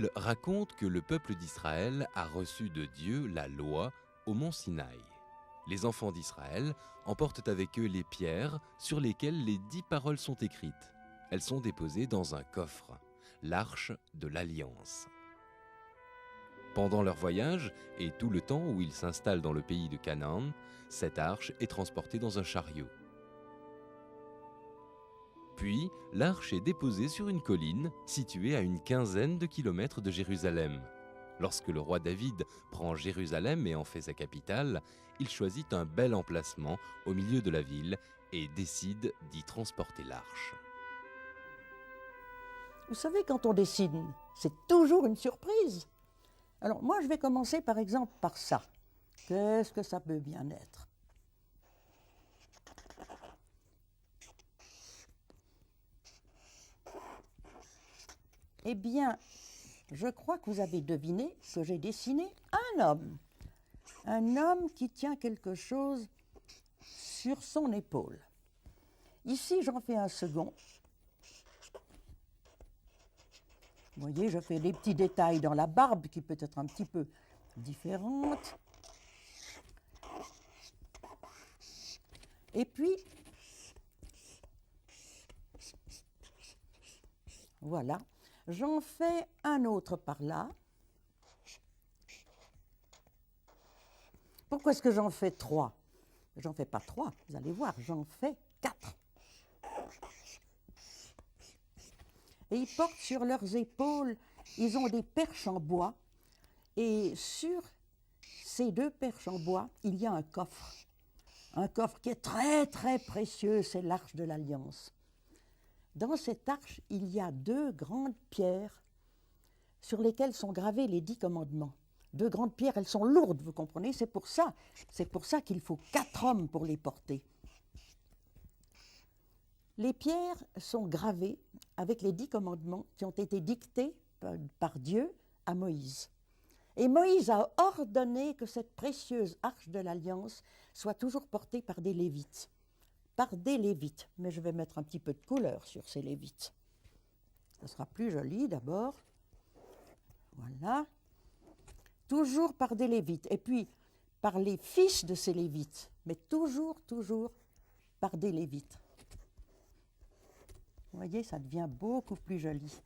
Bible raconte que le peuple d'Israël a reçu de Dieu la loi au mont Sinaï. Les enfants d'Israël emportent avec eux les pierres sur lesquelles les 10 paroles sont écrites. Elles sont déposées dans un coffre, l'arche de l'Alliance. Pendant leur voyage et tout le temps où ils s'installent dans le pays de Canaan, cette arche est transportée dans un chariot. Puis, l'arche est déposée sur une colline située à une quinzaine de kilomètres de Jérusalem. Lorsque le roi David prend Jérusalem et en fait sa capitale, il choisit un bel emplacement au milieu de la ville et décide d'y transporter l'arche. Vous savez, quand on dessine, c'est toujours une surprise. Alors moi, je vais commencer par exemple par ça. Qu'est-ce que ça peut bien être? Eh bien, je crois que vous avez deviné que j'ai dessiné un homme. Un homme qui tient quelque chose sur son épaule. Ici, j'en fais un second. Vous voyez, je fais des petits détails dans la barbe qui peut être un petit peu différente. Et puis, voilà, j'en fais un autre par là. Pourquoi est-ce que j'en fais 3? J'en fais pas 3, vous allez voir, j'en fais 4. Et ils portent sur leurs épaules, ils ont des perches en bois. Et sur ces 2 perches en bois, il y a un coffre. Un coffre qui est très très précieux, c'est l'arche de l'Alliance. Dans cette arche, il y a 2 grandes pierres sur lesquelles sont gravés les 10 commandements. 2 grandes pierres, elles sont lourdes, vous comprenez, c'est pour ça qu'il faut 4 hommes pour les porter. Les pierres sont gravées avec les 10 commandements qui ont été dictés par Dieu à Moïse. Et Moïse a ordonné que cette précieuse arche de l'Alliance soit toujours portée par des Lévites. Par des Lévites. Mais je vais mettre un petit peu de couleur sur ces Lévites. Ce sera plus joli d'abord. Voilà. Toujours par des Lévites. Et puis par les fils de ces Lévites. Mais toujours par des Lévites. Vous voyez, ça devient beaucoup plus joli.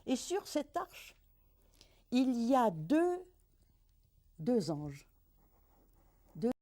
Et sur cette arche, il y a deux anges.